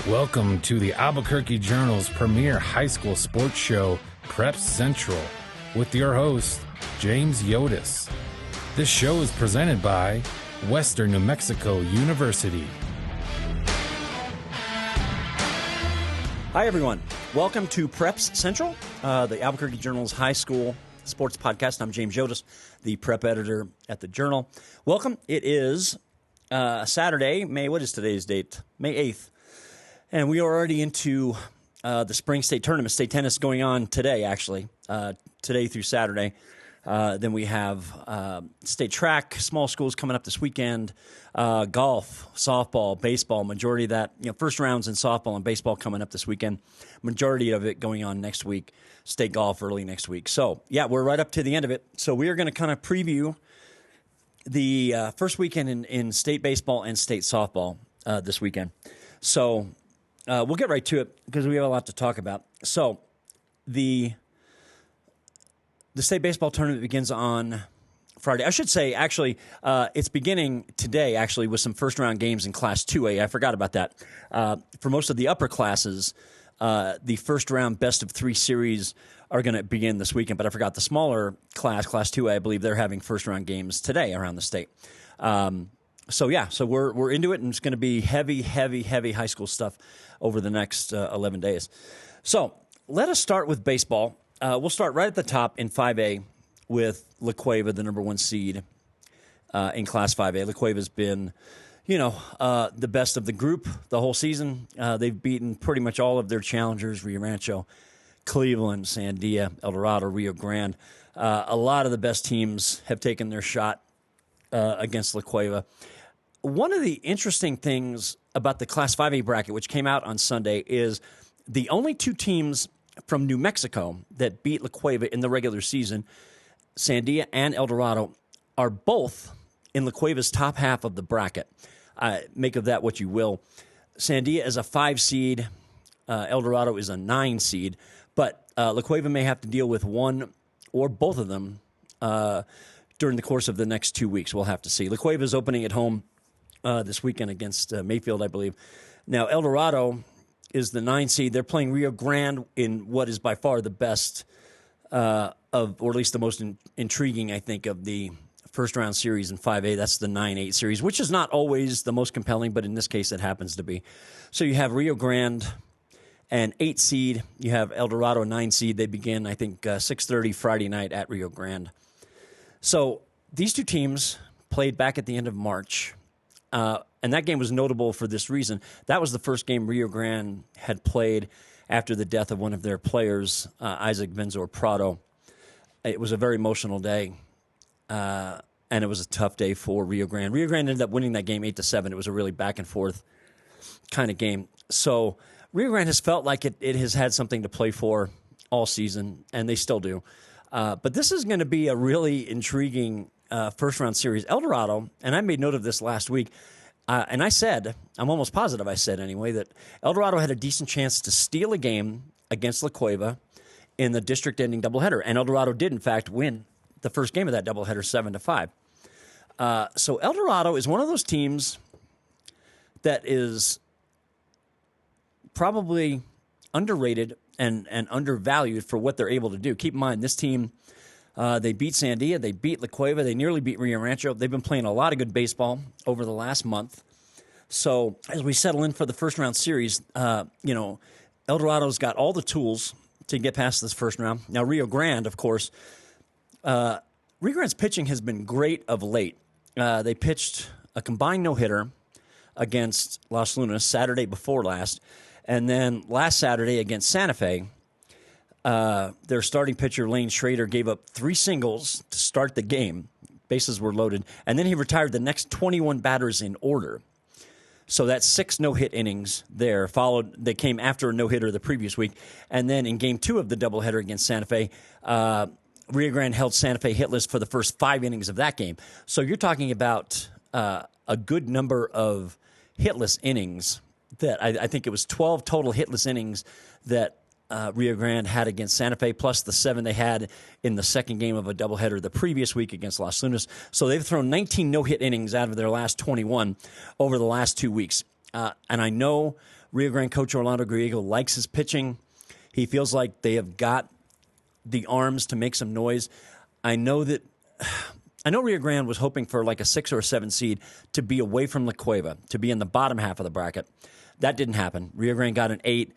Welcome to the Albuquerque Journal's premier high school sports show, Prep Central, with your host, James Yodice. This show is presented by Western New Mexico University. Hi, everyone. Welcome to Preps Central, the Albuquerque Journal's high school sports podcast. I'm James Yodice, the prep editor at the Journal. Welcome. It is Saturday, what is today's date? May 8th. And we are already into the spring state tournament. State tennis going on today, actually, today through Saturday. Then we have state track, small schools coming up this weekend, golf, softball, baseball, majority of that, first rounds in softball and baseball coming up this weekend, majority of it going on next week, state golf early next week. So, yeah, we're right up to the end of it. So we are going to kind of preview the first weekend in state baseball and state softball this weekend. So we'll get right to it because we have a lot to talk about. So the state baseball tournament begins on Friday. I should say, actually, it's beginning today, actually, with some first-round games in Class 2A. I forgot about that. For most of the upper classes, the first-round best-of-3 series are going to begin this weekend, but I forgot the smaller class, Class 2A, I believe they're having first-round games today around the state. So we're into it, and it's going to be heavy high school stuff over the next 11 days. So let us start with baseball. We'll start right at the top in 5A with La Cueva, the number one seed in Class 5A. La Cueva's been, the best of the group the whole season. They've beaten pretty much all of their challengers, Rio Rancho, Cleveland, Sandia, El Dorado, Rio Grande. A lot of the best teams have taken their shot against La Cueva. One of the interesting things about the Class 5A bracket, which came out on Sunday, is the only two teams from New Mexico that beat La Cueva in the regular season, Sandia and El Dorado, are both in La Cueva's top half of the bracket. Make of that what you will. Sandia is a 5 seed. El Dorado is a 9 seed. But La Cueva may have to deal with one or both of them during the course of the next 2 weeks. We'll have to see. La Cueva is opening at home this weekend against Mayfield, I believe. Now, El Dorado is the 9 seed. They're playing Rio Grande in what is by far the best or at least the most intriguing, I think, of the first-round series in 5A. That's the 9-8 series, which is not always the most compelling, but in this case it happens to be. So you have Rio Grande, an 8 seed. You have El Dorado, a 9 seed. They begin, I think, 6:30 Friday night at Rio Grande. So these two teams played back at the end of March. And that game was notable for this reason. That was the first game Rio Grande had played after the death of one of their players, Isaac Benzor Prado. It was a very emotional day, and it was a tough day for Rio Grande. Rio Grande ended up winning that game 8-7. It was a really back-and-forth kind of game. So Rio Grande has felt like it has had something to play for all season, and they still do. But this is going to be a really intriguing first-round series. El Dorado, and I made note of this last week, and I said, I'm almost positive I said anyway, that El Dorado had a decent chance to steal a game against La Cueva in the district-ending doubleheader. And El Dorado did, in fact, win the first game of that doubleheader 7-5. So El Dorado is one of those teams that is probably underrated and undervalued for what they're able to do. Keep in mind, this team, they beat Sandia, they beat La Cueva, they nearly beat Rio Rancho. They've been playing a lot of good baseball over the last month. So as we settle in for the first-round series, El Dorado's got all the tools to get past this first round. Now, Rio Grande, of course, Rio Grande's pitching has been great of late. They pitched a combined no-hitter against Los Lunas Saturday before last, and then last Saturday against Santa Fe, their starting pitcher, Lane Schrader, gave up 3 singles to start the game. Bases were loaded. And then he retired the next 21 batters in order. So that's 6 no-hit innings there. They came after a no-hitter the previous week. And then in Game 2 of the doubleheader against Santa Fe, Rio Grande held Santa Fe hitless for the first 5 innings of that game. So you're talking about a good number of hitless innings. That I think it was 12 total hitless innings that Rio Grande had against Santa Fe, plus the 7 they had in the second game of a doubleheader the previous week against Los Lunas. So they've thrown 19 no-hit innings out of their last 21 over the last 2 weeks. And I know Rio Grande coach Orlando Griego likes his pitching. He feels like they have got the arms to make some noise. I know Rio Grande was hoping for like a 6 or a 7 seed to be away from La Cueva, to be in the bottom half of the bracket. That didn't happen. Rio Grande got an 8.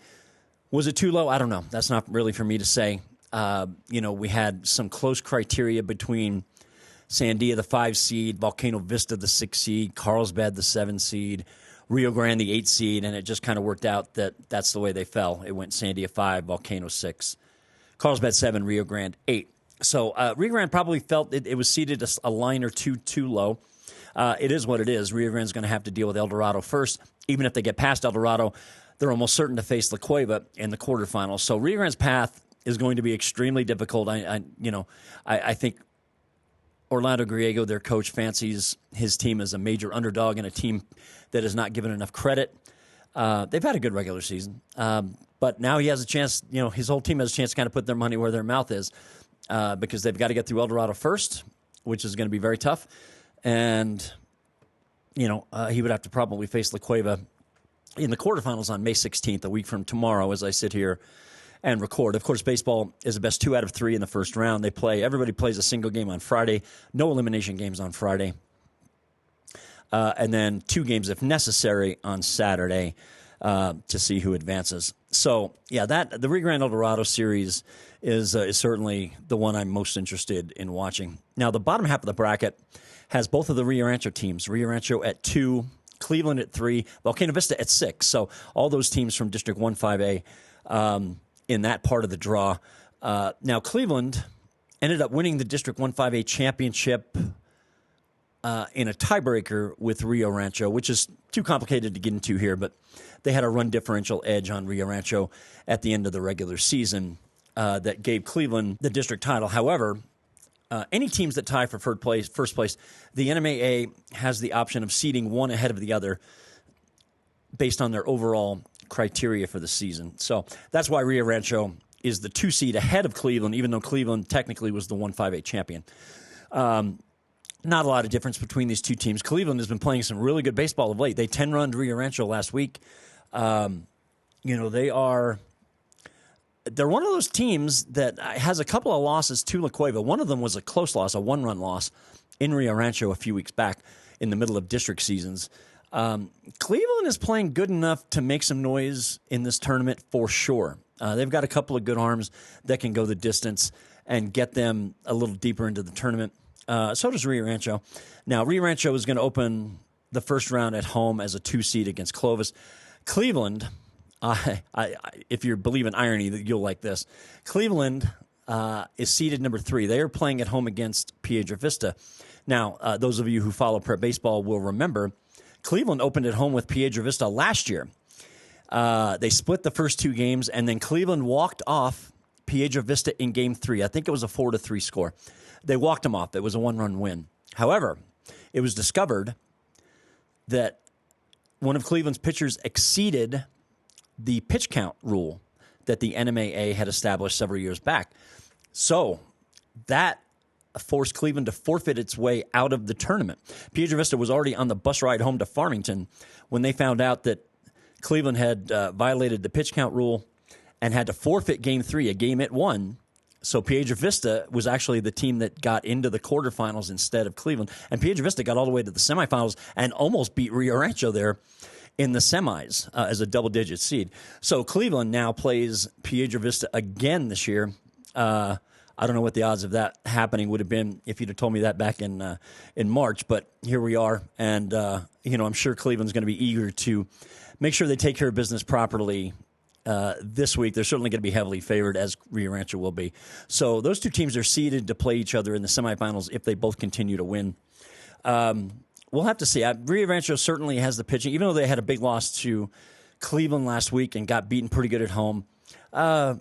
Was it too low? I don't know. That's not really for me to say. We had some close criteria between Sandia, the 5 seed, Volcano Vista, the 6 seed, Carlsbad, the 7 seed, Rio Grande, the 8 seed, and it just kind of worked out that that's the way they fell. It went Sandia 5, Volcano 6, Carlsbad 7, Rio Grande 8. So Rio Grande probably felt it was seated a line or two too low. It is what it is. Rio Grande's going to have to deal with El Dorado first. Even if they get past El Dorado, they're almost certain to face La Cueva in the quarterfinals. So Rio Grande's path is going to be extremely difficult. I think Orlando Griego, their coach, fancies his team as a major underdog and a team that is not given enough credit. They've had a good regular season, but now he has a chance. His whole team has a chance to kind of put their money where their mouth is, because they've got to get through El Dorado first, which is going to be very tough, and he would have to probably face La Cueva in the quarterfinals on May 16th, a week from tomorrow, as I sit here and record. Of course, baseball is the best 2 out of 3 in the first round. Everybody plays a single game on Friday, no elimination games on Friday, and then 2 games if necessary on Saturday to see who advances. So, yeah, the Rio Grande El Dorado series is certainly the one I'm most interested in watching. Now, the bottom half of the bracket has both of the Rio Rancho teams. Rio Rancho at 2, Cleveland at 3, Volcano Vista at 6. So all those teams from District 1-5A in that part of the draw. Now, Cleveland ended up winning the District 1-5A championship in a tiebreaker with Rio Rancho, which is too complicated to get into here, but they had a run differential edge on Rio Rancho at the end of the regular season that gave Cleveland the district title. However, any teams that tie for first place, the NMAA has the option of seeding one ahead of the other based on their overall criteria for the season. So that's why Rio Rancho is the 2 seed ahead of Cleveland, even though Cleveland technically was the 1-5A champion. Not a lot of difference between these two teams. Cleveland has been playing some really good baseball of late. They 10-runned Rio Rancho last week. They're one of those teams that has a couple of losses to La Cueva. One of them was a close loss, a 1-run loss in Rio Rancho a few weeks back in the middle of district seasons. Cleveland is playing good enough to make some noise in this tournament for sure. They've got a couple of good arms that can go the distance and get them a little deeper into the tournament. So does Rio Rancho. Now, Rio Rancho is going to open the first round at home as a 2 seed against Clovis. Cleveland, if you believe in irony, you'll like this. Cleveland is seeded number 3. They are playing at home against Piedra Vista. Now, those of you who follow prep baseball will remember Cleveland opened at home with Piedra Vista last year. They split the first 2 games, and then Cleveland walked off Piedra Vista in Game 3. I think it was a 4-3 score. They walked them off. It was a 1-run win. However, it was discovered that one of Cleveland's pitchers exceeded the pitch count rule that the NMAA had established several years back. So that forced Cleveland to forfeit its way out of the tournament. Piedra Vista was already on the bus ride home to Farmington when they found out that Cleveland had violated the pitch count rule and had to forfeit Game 3, a game it won. So Piedra Vista was actually the team that got into the quarterfinals instead of Cleveland. And Piedra Vista got all the way to the semifinals and almost beat Rio Rancho there in the semis as a double-digit seed. So Cleveland now plays Piedra Vista again this year. I don't know what the odds of that happening would have been if you'd have told me that back in March, but here we are. And, I'm sure Cleveland's going to be eager to make sure they take care of business properly this week. They're certainly going to be heavily favored, as Rio Rancho will be. So those two teams are seeded to play each other in the semifinals if they both continue to win. We'll have to see. Rio Rancho certainly has the pitching, even though they had a big loss to Cleveland last week and got beaten pretty good at home. The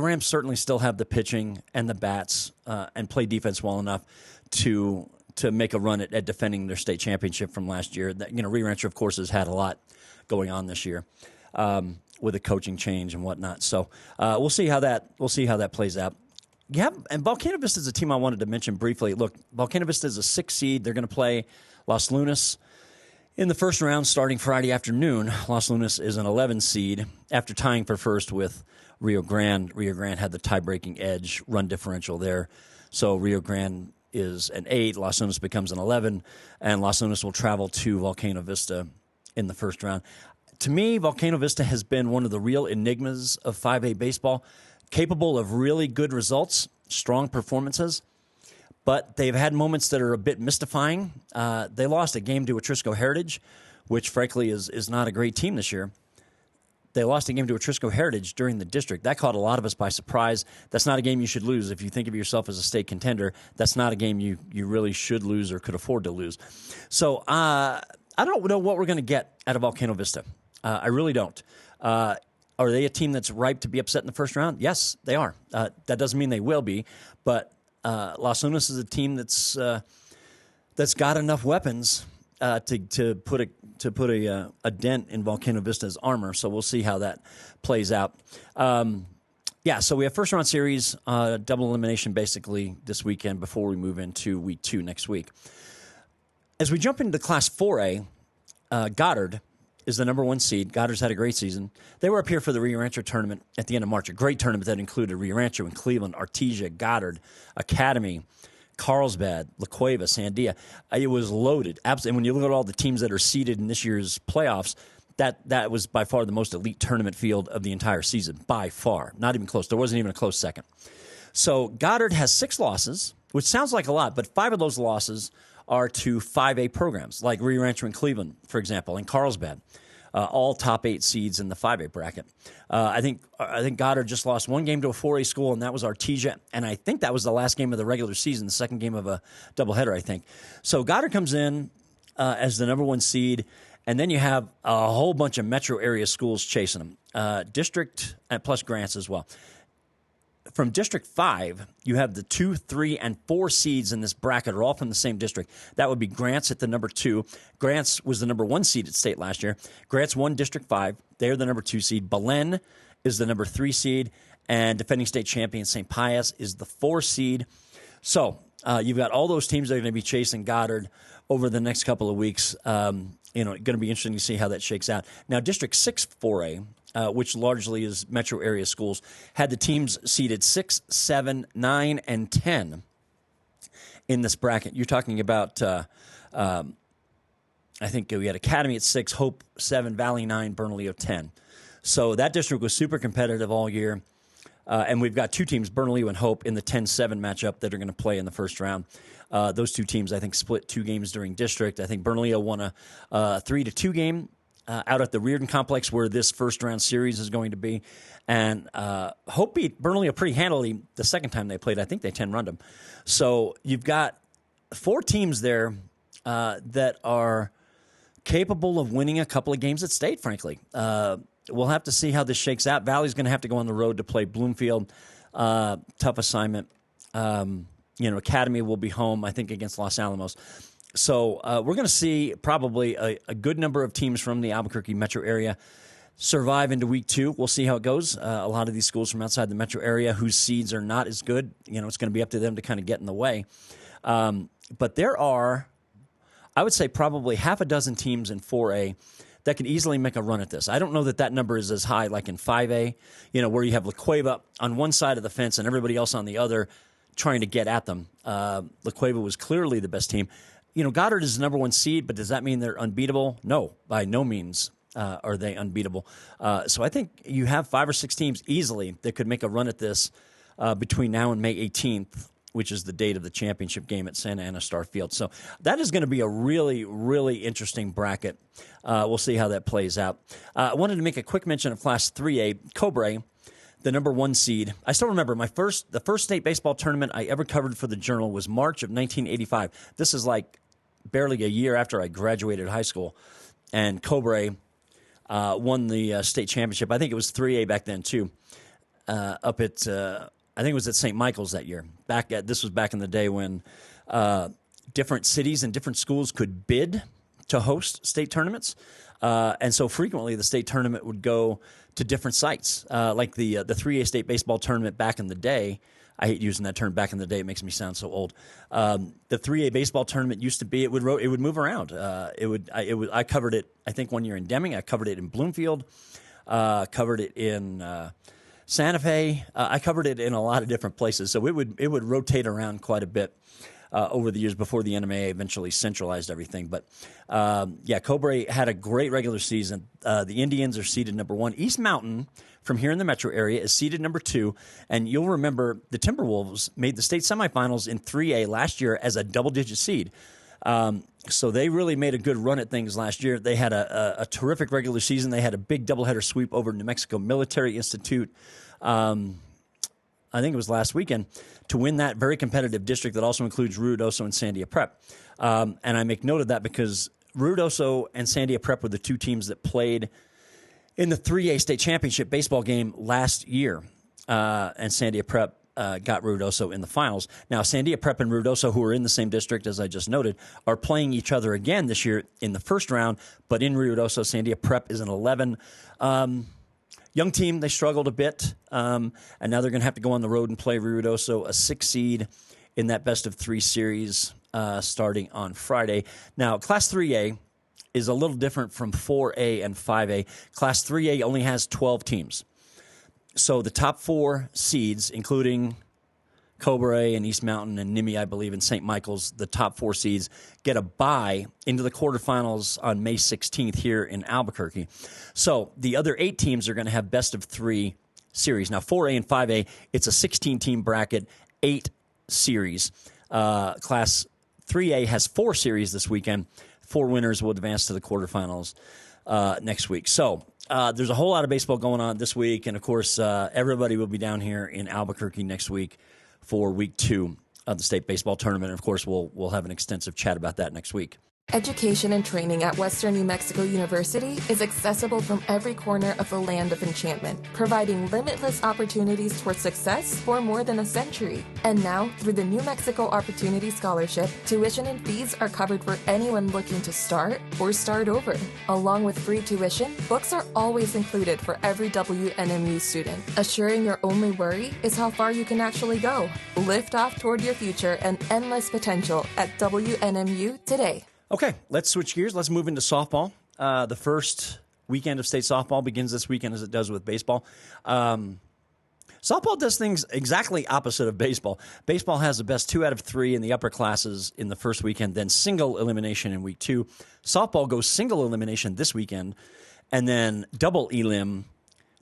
Rams certainly still have the pitching and the bats and play defense well enough to make a run at defending their state championship from last year. Rio Rancho, of course, has had a lot going on this year with a coaching change and whatnot. So we'll see how that plays out. Yeah, and Volcano Vista is a team I wanted to mention briefly. Look, Volcano Vista is a 6 seed. They're going to play Los Lunas In the first round, starting Friday afternoon, Los Lunas is an 11 seed after tying for first with Rio Grande. Rio Grande had the tie-breaking edge run differential there. So Rio Grande is an 8, Los Lunas becomes an 11, and Los Lunas will travel to Volcano Vista in the first round. To me, Volcano Vista has been one of the real enigmas of 5A baseball, capable of really good results, strong performances, but they've had moments that are a bit mystifying. They lost a game to Atrisco Heritage, which frankly is not a great team this year. They lost a game to Atrisco Heritage during the district. That caught a lot of us by surprise. That's not a game you should lose. If you think of yourself as a state contender, that's not a game you really should lose or could afford to lose. So I don't know what we're going to get out of Volcano Vista. I really don't. Are they a team that's ripe to be upset in the first round? Yes, they are. That doesn't mean they will be, but Los Lunas is a team that's got enough weapons to put a dent in Volcano Vista's armor. So we'll see how that plays out. So we have first round series, double elimination basically this weekend before we move into week 2 next week. As we jump into Class 4A, Goddard is the number 1 seed. Goddard's had a great season. They were up here for the Rio Rancho tournament at the end of March, a great tournament that included Rio Rancho and Cleveland, Artesia, Goddard, Academy, Carlsbad, La Cueva, Sandia. It was loaded. Absolutely. And when you look at all the teams that are seeded in this year's playoffs, that was by far the most elite tournament field of the entire season, by far. Not even close. There wasn't even a close second. So Goddard has 6 losses, which sounds like a lot, but 5 of those losses are to 5A programs, like Rio Rancho and Cleveland, for example, and Carlsbad, all top 8 seeds in the 5A bracket. I think Goddard just lost 1 game to a 4A school, and that was Artesia, and I think that was the last game of the regular season, the second game of a doubleheader, I think. So Goddard comes in as the number 1 seed, and then you have a whole bunch of metro area schools chasing them, district plus grants as well. From District 5, you have the 2, 3, and 4 seeds in this bracket are all from the same district. That would be Grants at the number 2. Grants was the number 1 seed at state last year. Grants won District 5. They're the number 2 seed. Belen is the number 3 seed. And defending state champion St. Pius is the 4 seed. So you've got all those teams that are going to be chasing Goddard over the next couple of weeks. Going to be interesting to see how that shakes out. Now, District 6 4A, which largely is metro area schools, had the teams seeded 6, 7, 9, and 10 in this bracket. You're talking about, I think we had Academy at 6, Hope 7, Valley 9, Bernalillo 10. So that district was super competitive all year. And we've got 2 teams, Bernalillo and Hope, in the 10-7 matchup that are going to play in the first round. Those 2 teams, I think, split 2 games during district. I think Bernalillo won a 3-2 game out at the Reardon Complex, where this first-round series is going to be. And Hope beat Bernalillo pretty handily the second time they played. I think they 10-runned them. So you've got 4 teams there that are capable of winning a couple of games at state, frankly. We'll have to see how this shakes out. Valley's going to have to go on the road to play Bloomfield. Tough assignment. Academy will be home, I think, against Los Alamos. So we're going to see probably a good number of teams from the Albuquerque metro area survive into week 2. We'll see how it goes. A lot of these schools from outside the metro area whose seeds are not as good, it's going to be up to them to kind of get in the way. But there are, I would say, probably half a dozen teams in 4A that could easily make a run at this. I don't know that number is as high like in 5A, where you have La Cueva on one side of the fence and everybody else on the other trying to get at them. La Cueva was clearly the best team. Goddard is the number 1 seed, but does that mean they're unbeatable? No, by no means are they unbeatable. So I think you have 5 or 6 teams easily that could make a run at this between now and May 18th, which is the date of the championship game at Santa Ana Star Field. So that is going to be a really, really interesting bracket. We'll see how that plays out. I wanted to make a quick mention of Class 3A, Cobre, the number 1 seed. I still remember the first state baseball tournament I ever covered for the Journal was March of 1985. This is like barely a year after I graduated high school, and Cobre won the state championship. I think it was 3A back then too, up at I think it was at St. Michael's that year. This was back in the day when different cities and different schools could bid to host state tournaments, and so frequently the state tournament would go to different sites, like the 3A state baseball tournament back in the day. I hate using that term. Back in the day, it makes me sound so old. The 3A baseball tournament used to be it would move around. I covered it. I think one year in Deming. I covered it in Bloomfield. Covered it in Santa Fe. I covered it in a lot of different places. So it would rotate around quite a bit over the years before the NMAA eventually centralized everything. But Cobre had a great regular season. The Indians are seeded number 1. East Mountain, from here in the metro area, is seeded number 2. And you'll remember the Timberwolves made the state semifinals in 3A last year as a double-digit seed. So they really made a good run at things last year. They had a terrific regular season. They had a big doubleheader sweep over New Mexico Military Institute. I think it was last weekend, to win that very competitive district that also includes Ruidoso and Sandia Prep. And I make note of that because Ruidoso and Sandia Prep were the two teams that played in the 3A state championship baseball game last year. And Sandia Prep got Ruidoso in the finals. Now, Sandia Prep and Ruidoso, who are in the same district, as I just noted, are playing each other again this year in the first round. But in Ruidoso, Sandia Prep is an 11. Young team, they struggled a bit, and now they're going to have to go on the road and play Ruidoso, a 6 seed in that best-of-3 series starting on Friday. Now, Class 3A is a little different from 4A and 5A. Class 3A only has 12 teams. So the top 4 seeds, including Cobre and East Mountain and Nimi, I believe, and St. Michael's, the top 4 seeds, get a bye into the quarterfinals on May 16th here in Albuquerque. So the other 8 teams are going to have best-of-3 series. Now, 4A and 5A, it's a 16-team bracket, 8 series. Class 3A has 4 series this weekend. 4 winners will advance to the quarterfinals next week. So there's a whole lot of baseball going on this week, and, of course, everybody will be down here in Albuquerque next week for week 2 of the state baseball tournament. And of course, we'll have an extensive chat about that next week. Education and training at Western New Mexico University is accessible from every corner of the land of enchantment, providing limitless opportunities toward success for more than a century. And now, through the New Mexico Opportunity Scholarship, tuition and fees are covered for anyone looking to start or start over. Along with free tuition, books are always included for every WNMU student. Assuring your only worry is how far you can actually go. Lift off toward your future and endless potential at WNMU today. Okay, let's switch gears. Let's move into softball. The first weekend of state softball begins this weekend as it does with baseball. Softball does things exactly opposite of baseball. Baseball has the best 2 out of 3 in the upper classes in the first weekend, then single elimination in week 2. Softball goes single elimination this weekend, and then double elim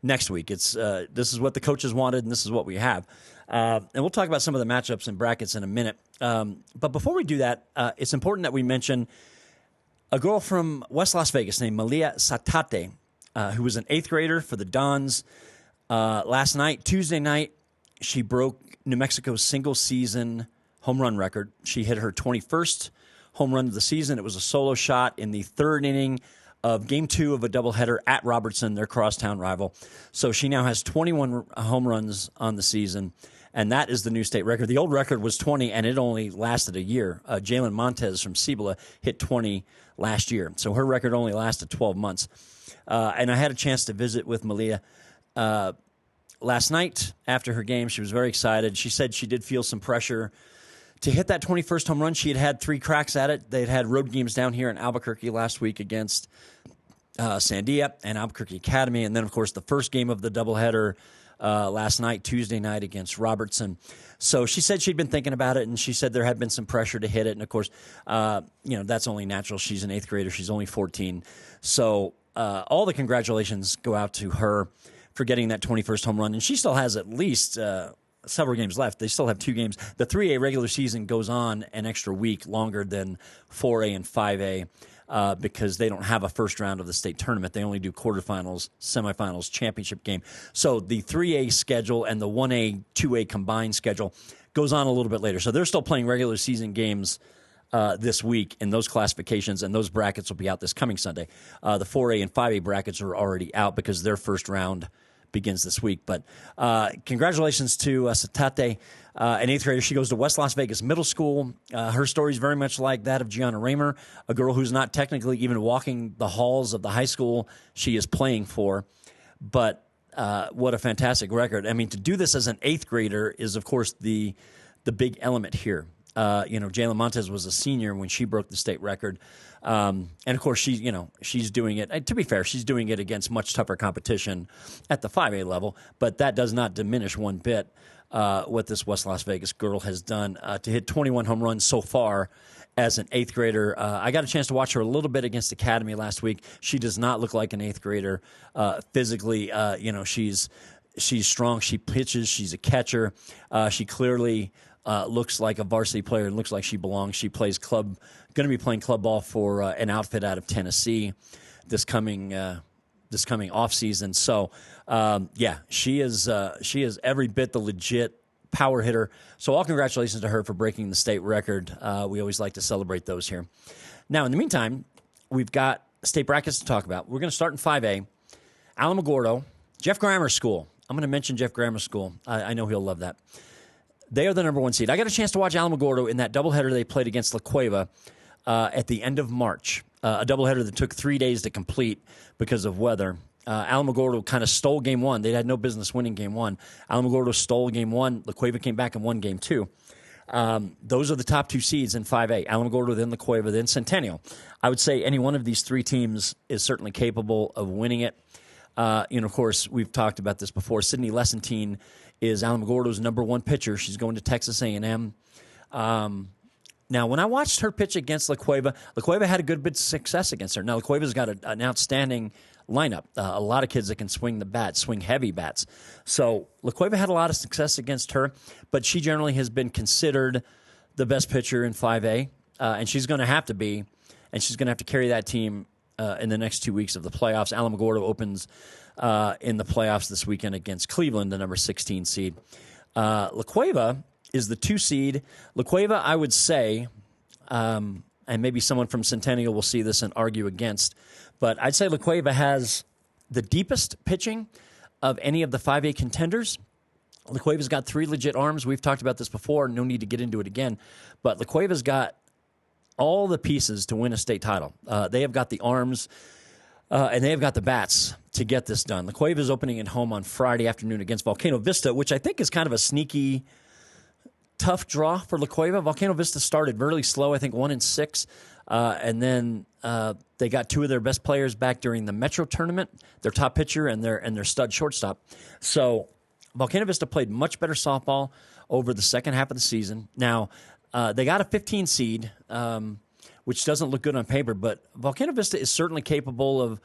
next week. This is what the coaches wanted, and this is what we have. And we'll talk about some of the matchups and brackets in a minute. But before we do that, it's important that we mention a girl from West Las Vegas named Malia Satate, who was an 8th grader for the Dons. Last night, Tuesday night, she broke New Mexico's single-season home run record. She hit her 21st home run of the season. It was a solo shot in the 3rd inning of Game 2 of a doubleheader at Robertson, their crosstown rival. So she now has 21 home runs on the season, and that is the new state record. The old record was 20, and it only lasted a year. Jalen Montez from Cibola hit 20 last year, so her record only lasted 12 months. And I had a chance to visit with Malia last night after her game. She was very excited. She said she did feel some pressure to hit that 21st home run. She had 3 cracks at it. They'd had road games down here in Albuquerque last week against Sandia and Albuquerque Academy, and then, of course, the first game of the doubleheader last night, Tuesday night, against Robertson. So she said she'd been thinking about it, and she said there had been some pressure to hit it. And, of course, that's only natural. She's an 8th grader. She's only 14. So all the congratulations go out to her for getting that 21st home run. And she still has at least several games left. They still have 2 games. The 3A regular season goes on an extra week longer than 4A and 5A. Because they don't have a first round of the state tournament. They only do quarterfinals, semifinals, championship game. So the 3A schedule and the 1A, 2A combined schedule goes on a little bit later. So they're still playing regular season games this week in those classifications, and those brackets will be out this coming Sunday. The 4A and 5A brackets are already out because their first round begins this week. But congratulations to Satate, an 8th grader. She goes to West Las Vegas Middle School. Her story is very much like that of Gianna Raymer, a girl who's not technically even walking the halls of the high school she is playing for. But What a fantastic record. I mean, to do this as an 8th grader is, of course, the big element here. Jalen Montez was a senior when she broke the state record. And, of course, she's doing it. To be fair, she's doing it against much tougher competition at the 5A level. But that does not diminish one bit what this West Las Vegas girl has done to hit 21 home runs so far as an 8th grader. I got a chance to watch her a little bit against Academy last week. She does not look like an 8th grader physically. She's strong. She pitches. She's a catcher. She clearly looks like a varsity player and looks like she belongs. She plays going to be playing club ball for an outfit out of Tennessee this coming off season. So she is every bit the legit power hitter. So all congratulations to her for breaking the state record. We always like to celebrate those here. Now, in the meantime, we've got state brackets to talk about. We're going to start in 5A. Alamogordo, Jeff Grammer School. I'm going to mention Jeff Grammer School. I know he'll love that. They are the number 1 seed. I got a chance to watch Alamogordo in that doubleheader they played against La Cueva at the end of March. A doubleheader that took 3 days to complete because of weather. Alamogordo kind of stole game 1. They had no business winning game 1. Alamogordo stole game 1. La Cueva came back and won game 2. Those are the top 2 seeds in 5A. Alamogordo, then La Cueva, then Centennial. I would say any one of these 3 teams is certainly capable of winning it. Of course, we've talked about this before. Sydney Lessentine is Alamogordo's number 1 pitcher. She's going to Texas A&M. Now, when I watched her pitch against La Cueva had a good bit of success against her. Now, La Cueva's got an outstanding lineup. A lot of kids that can swing the bat, swing heavy bats. So La Cueva had a lot of success against her, but she generally has been considered the best pitcher in 5A, and she's going to have to be, and she's going to have to carry that team in the next 2 weeks of the playoffs. Alamogordo opens in the playoffs this weekend against Cleveland, the number 16 seed. La Cueva is the 2 seed. La Cueva, I would say, and maybe someone from Centennial will see this and argue against, but I'd say La Cueva has the deepest pitching of any of the 5A contenders. La Cueva's got 3 legit arms. We've talked about this before. No need to get into it again. But La Cueva's got all the pieces to win a state title. They have got the arms, and they have got the bats to get this done. La Cueva's opening at home on Friday afternoon against Volcano Vista, which I think is kind of a sneaky, tough draw for La Cueva. Volcano Vista started really slow, I think 1-6, and then they got 2 of their best players back during the Metro tournament, their top pitcher and their stud shortstop. So Volcano Vista played much better softball over the second half of the season. Now, they got a 15 seed, which doesn't look good on paper, but Volcano Vista is certainly capable of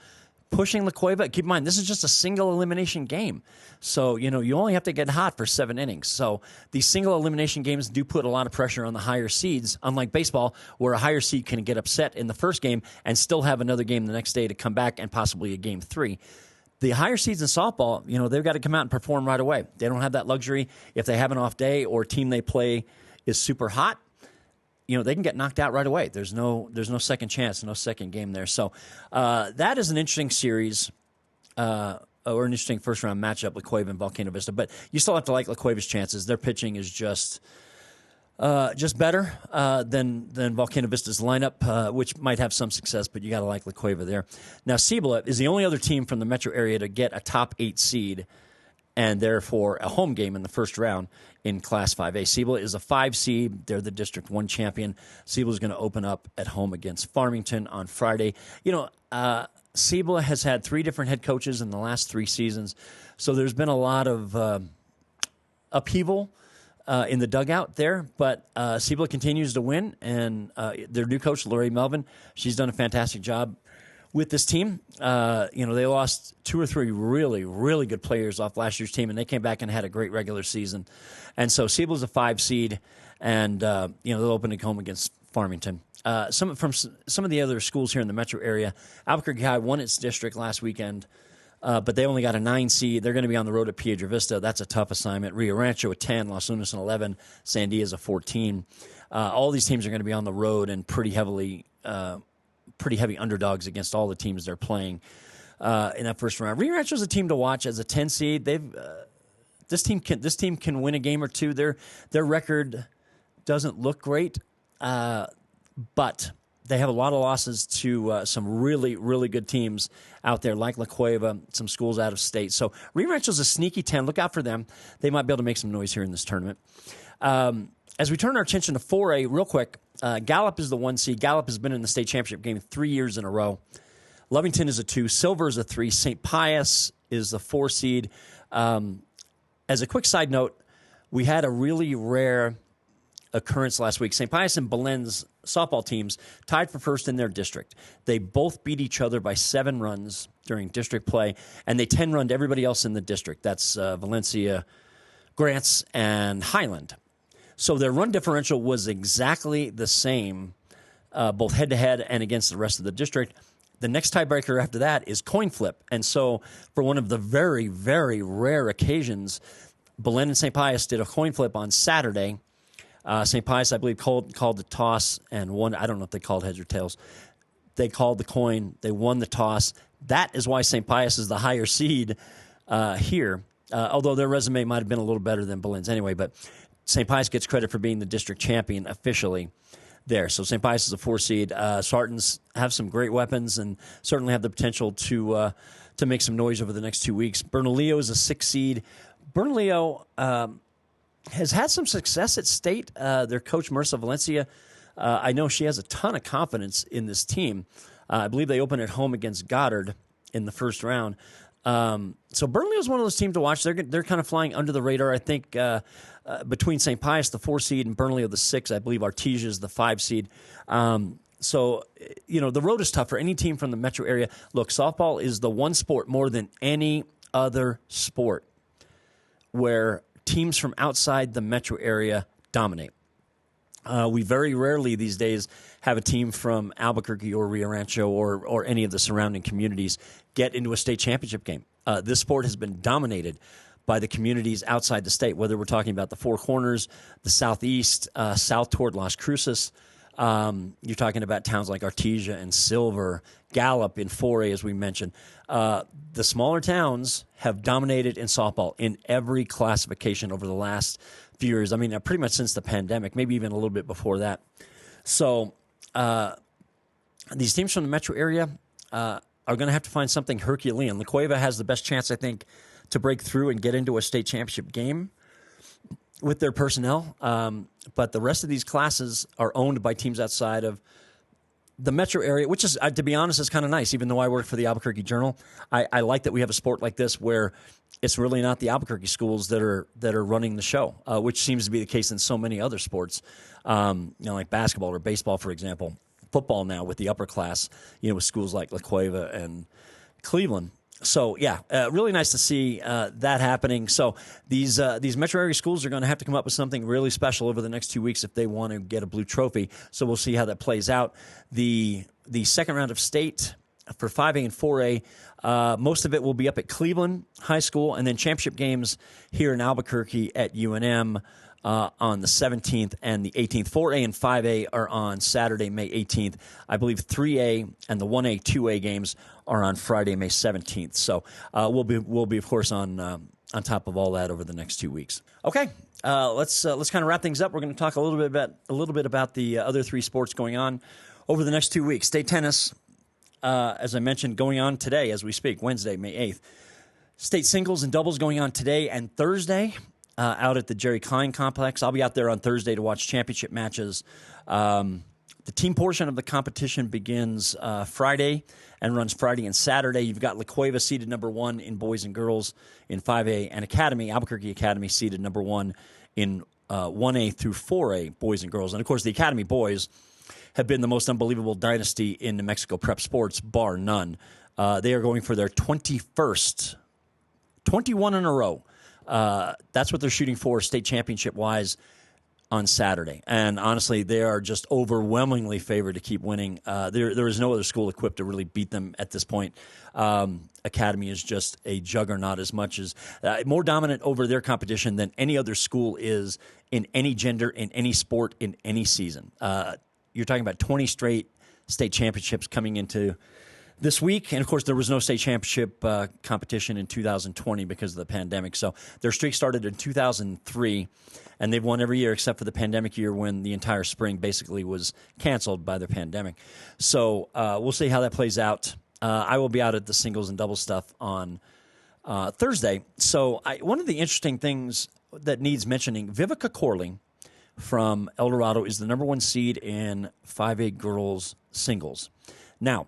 pushing La Cueva. Keep in mind, this is just a single elimination game. So, you only have to get hot for 7 innings. So these single elimination games do put a lot of pressure on the higher seeds, unlike baseball, where a higher seed can get upset in the first game and still have another game the next day to come back and possibly a game 3. The higher seeds in softball, they've got to come out and perform right away. They don't have that luxury. If they have an off day or a team they play is super hot, they can get knocked out right away. There's no second chance, no second game there. So that is an interesting series or an interesting first-round matchup, La Cueva and Volcano Vista. But you still have to like La Cueva's chances. Their pitching is just better than Volcano Vista's lineup, which might have some success, but you got to like La Cueva there. Now, Cibola is the only other team from the metro area to get a top 8 seed and therefore a home game in the first round in Class 5A. Cibola is a 5 seed. They're the District 1 champion. Cibola is going to open up at home against Farmington on Friday. Cibola has had 3 different head coaches in the last 3 seasons, so there's been a lot of upheaval in the dugout there, but Cibola continues to win, and their new coach, Lori Melvin, she's done a fantastic job with this team. They lost 2 or 3 really, really good players off last year's team, and they came back and had a great regular season. And so Cibola's a 5 seed, and they'll open at home against Farmington. Some of the other schools here in the metro area, Albuquerque High won its district last weekend, but they only got a 9 seed. They're going to be on the road at Piedra Vista. That's a tough assignment. Rio Rancho a 10, Los Lunas an 11, Sandias a 14. All these teams are going to be on the road and pretty heavy underdogs against all the teams they're playing in that first round. Rio Rancho is a team to watch as a 10 seed. This team can win a game or two. Their record doesn't look great, but they have a lot of losses to some really, really good teams out there, like La Cueva, some schools out of state. So Rio Rancho's a sneaky 10. Look out for them. They might be able to make some noise here in this tournament. As we turn our attention to 4A, real quick, Gallup is the 1 seed. Gallup has been in the state championship game 3 years in a row. Lovington is a 2. Silver is a 3. St. Pius is the 4 seed. As a quick side note, we had a really rare occurrence last week. St. Pius and Belen's softball teams tied for first in their district. They both beat each other by 7 runs during district play, and they 10-runned everybody else in the district. That's Valencia, Grants, and Highland. So their run differential was exactly the same, both head-to-head and against the rest of the district. The next tiebreaker after that is coin flip. And so for one of the very, very rare occasions, Belen and St. Pius did a coin flip on Saturday. St. Pius, I believe, called the toss and won. I don't know if they called heads or tails. They called the coin. They won the toss. That is why St. Pius is the higher seed here, although their resume might have been a little better than Belen's anyway. But St. Pius gets credit for being the district champion officially there. So St. Pius is a 4 seed. Sartans have some great weapons and certainly have the potential to make some noise over the next 2 weeks. Bernalillo is a 6 seed. Bernalillo has had some success at state. Their coach, Marissa Valencia, I know she has a ton of confidence in this team. I believe they open at home against Goddard in the first round. So Bernalillo is one of those teams to watch. They're kind of flying under the radar. I think between St. Pius, the 4 seed, and Bernalillo, the 6, I believe Artesia is the 5 seed. So, the road is tough for any team from the metro area. Look, softball is the one sport more than any other sport where teams from outside the metro area dominate. We very rarely these days have a team from Albuquerque or Rio Rancho or any of the surrounding communities get into a state championship game. This sport has been dominated by the communities outside the state, whether we're talking about the Four Corners, the Southeast, south toward Las Cruces. You're talking about towns like Artesia and Silver, Gallup in 4A, as we mentioned. The smaller towns have dominated in softball in every classification over the last few years. I mean, pretty much since the pandemic, maybe even a little bit before that. So these teams from the metro area are going to have to find something Herculean. La Cueva has the best chance, I think, to break through and get into a state championship game with their personnel. But the rest of these classes are owned by teams outside of the metro area, which is, to be honest, is kind of nice. Even though I work for the Albuquerque Journal, I like that we have a sport like this where it's really not the Albuquerque schools that are running the show, which seems to be the case in so many other sports, like basketball or baseball, for example. Football now with the upper class, with schools like La Cueva and Cleveland. So, really nice to see that happening. So these metro area schools are going to have to come up with something really special over the next 2 weeks if they want to get a blue trophy. So we'll see how that plays out. The second round of state for 5A and 4A, most of it will be up at Cleveland High School, and then championship games here in Albuquerque at UNM on the 17th and the 18th. 4A and 5A are on Saturday, May 18th. I believe 3A and the 1A, 2A games are on Friday, May 17th. So we'll be of course on top of all that over the next 2 weeks. Okay, let's kind of wrap things up. We're going to talk a little bit about the other 3 sports going on over the next 2 weeks. State tennis, as I mentioned, going on today as we speak, Wednesday, May 8th. State singles and doubles going on today and Thursday. Out at the Jerry Klein Complex. I'll be out there on Thursday to watch championship matches. The team portion of the competition begins Friday and runs Friday and Saturday. You've got La Cueva seeded number 1 in boys and girls in 5A, and Albuquerque Academy seeded number 1 in 1A through 4A boys and girls. And, of course, the Academy boys have been the most unbelievable dynasty in New Mexico prep sports, bar none. They are going for their 21st, 21 in a row. That's what they're shooting for state championship-wise on Saturday. And honestly, they are just overwhelmingly favored to keep winning. There is no other school equipped to really beat them at this point. Academy is just a juggernaut as much as more dominant over their competition than any other school is in any gender, in any sport, in any season. You're talking about 20 straight state championships coming into this week. And, of course, there was no state championship competition in 2020 because of the pandemic. So their streak started in 2003, and they've won every year except for the pandemic year when the entire spring basically was canceled by the pandemic. So we'll see how that plays out. I will be out at the singles and doubles stuff on Thursday. So one of the interesting things that needs mentioning, Vivica Corley from El Dorado is the number 1 seed in 5A girls singles. Now,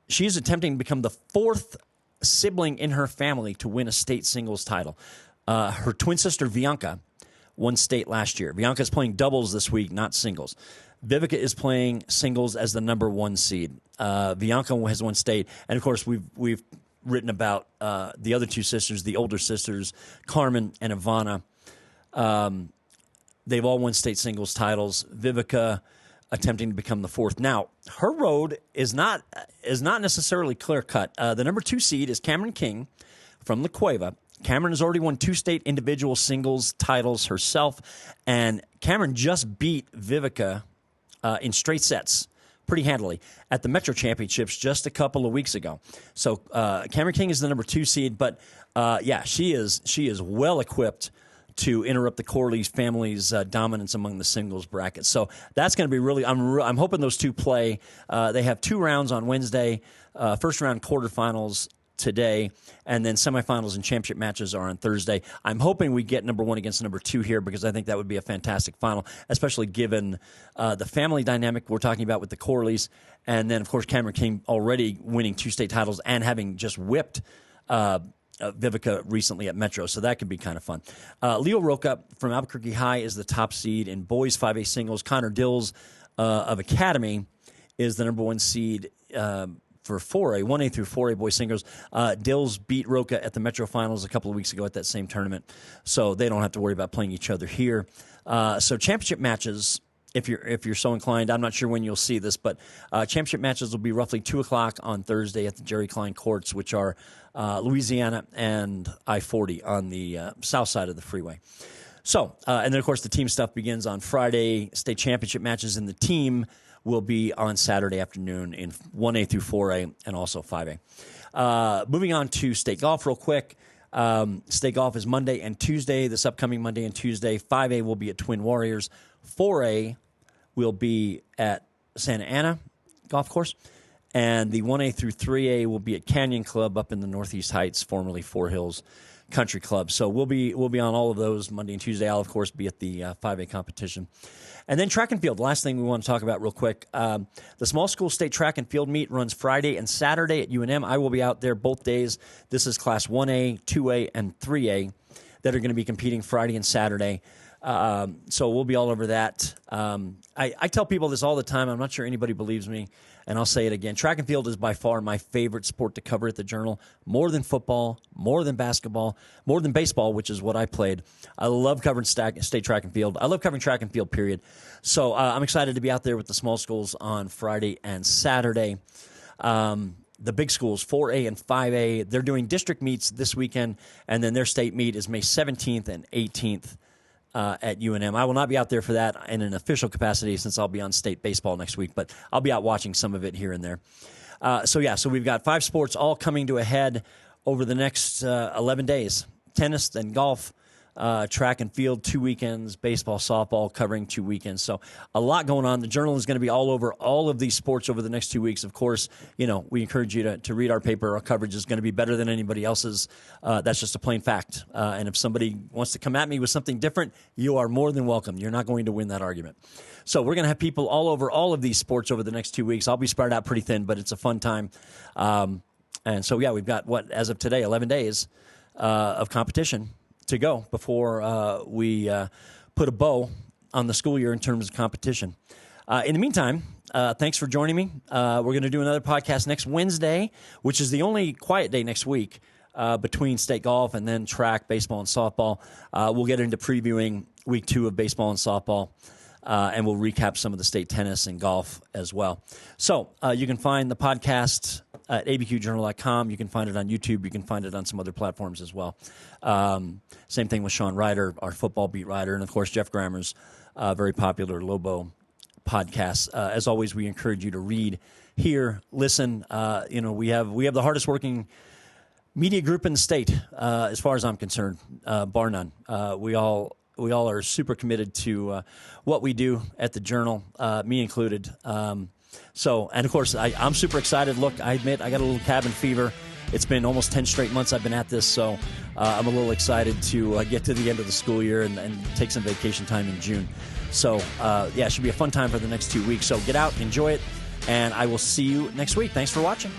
she is attempting to become the 4th sibling in her family to win a state singles title. Her twin sister, Bianca, won state last year. Bianca is playing doubles this week, not singles. Vivica is playing singles as the number 1 seed. Bianca has won state. And, of course, we've written about the other 2 sisters, the older sisters, Carmen and Ivana. They've all won state singles titles. Vivica attempting to become the 4th. Now, her road is not necessarily clear-cut. The number 2 seed is Cameron King from La Cueva. Cameron has already won 2 state individual singles titles herself, and Cameron just beat Vivica in straight sets pretty handily at the Metro Championships just a couple of weeks ago. So Cameron King is the number 2 seed, but she is well equipped to interrupt the Corley family's dominance among the singles bracket. So that's going to be really. I'm hoping those 2 play. They have 2 rounds on Wednesday. First round quarterfinals today, and then semifinals and championship matches are on Thursday. I'm hoping we get number 1 against number 2 here because I think that would be a fantastic final, especially given the family dynamic we're talking about with the Corleys, and then of course Cameron King already winning 2 state titles and having just whipped Vivica recently at Metro, so that could be kind of fun. Leo Roca from Albuquerque High is the top seed in boys 5A singles. Connor Dills of Academy is the number 1 seed for 4A, 1A through 4A boys singles. Dills beat Roca at the Metro Finals a couple of weeks ago at that same tournament, so they don't have to worry about playing each other here. So championship matches, if you're so inclined, I'm not sure when you'll see this, but championship matches will be roughly 2 o'clock on Thursday at the Jerry Klein Courts, which are Louisiana and I-40 on the south side of the freeway. So, and then, of course, the team stuff begins on Friday. State championship matches in the team will be on Saturday afternoon in 1A through 4A and also 5A. Moving on to state golf real quick. State golf is Monday and Tuesday, this upcoming Monday and Tuesday. 5A will be at Twin Warriors. 4A will be at Santa Ana Golf Course. And the 1A through 3A will be at Canyon Club up in the Northeast Heights, formerly Four Hills Country Club. So we'll be on all of those Monday and Tuesday. I'll, of course, be at the 5A competition. And then track and field, the last thing we want to talk about real quick. The small school state track and field meet runs Friday and Saturday at UNM. I will be out there both days. This is Class 1A, 2A, and 3A that are going to be competing Friday and Saturday. So we'll be all over that. I tell people this all the time. I'm not sure anybody believes me, and I'll say it again. Track and field is by far my favorite sport to cover at the Journal, more than football, more than basketball, more than baseball, which is what I played. I love covering state track and field. I love covering track and field, period. So I'm excited to be out there with the small schools on Friday and Saturday. The big schools, 4A and 5A, they're doing district meets this weekend, and then their state meet is May 17th and 18th. At UNM. I will not be out there for that in an official capacity since I'll be on state baseball next week, but I'll be out watching some of it here and there. So we've got 5 sports all coming to a head over the next 11 days. Tennis and golf, track and field 2 weekends, baseball, softball covering 2 weekends. So a lot going on. The Journal is going to be all over all of these sports over the next 2 weeks. Of course, we encourage you to read our paper. Our coverage is going to be better than anybody else's. That's just a plain fact. And if somebody wants to come at me with something different, you are more than welcome. You're not going to win that argument. So we're going to have people all over all of these sports over the next 2 weeks. I'll be spread out pretty thin, but it's a fun time. And so, we've got, as of today, 11 days of competition to go before we put a bow on the school year in terms of competition. In the meantime, thanks for joining me. We're going to do another podcast next Wednesday, which is the only quiet day next week between state golf and then track, baseball, and softball. We'll get into previewing week 2 of baseball and softball, and we'll recap some of the state tennis and golf as well. So you can find the podcast at abqjournal.com. You can find it on YouTube. You can find it on some other platforms as well. Same thing with Sean Ryder, our football beat writer, and, of course, Jeff Grammer's very popular Lobo podcasts. As always, we encourage you to read, hear, listen. We have the hardest working media group in the state, as far as I'm concerned, bar none. We all are super committed to what we do at the Journal, me included. And of course, I'm super excited. Look, I admit I got a little cabin fever. It's been almost 10 straight months I've been at this, so I'm a little excited to get to the end of the school year and take some vacation time in June. So, it should be a fun time for the next 2 weeks. So get out, enjoy it, and I will see you next week. Thanks for watching.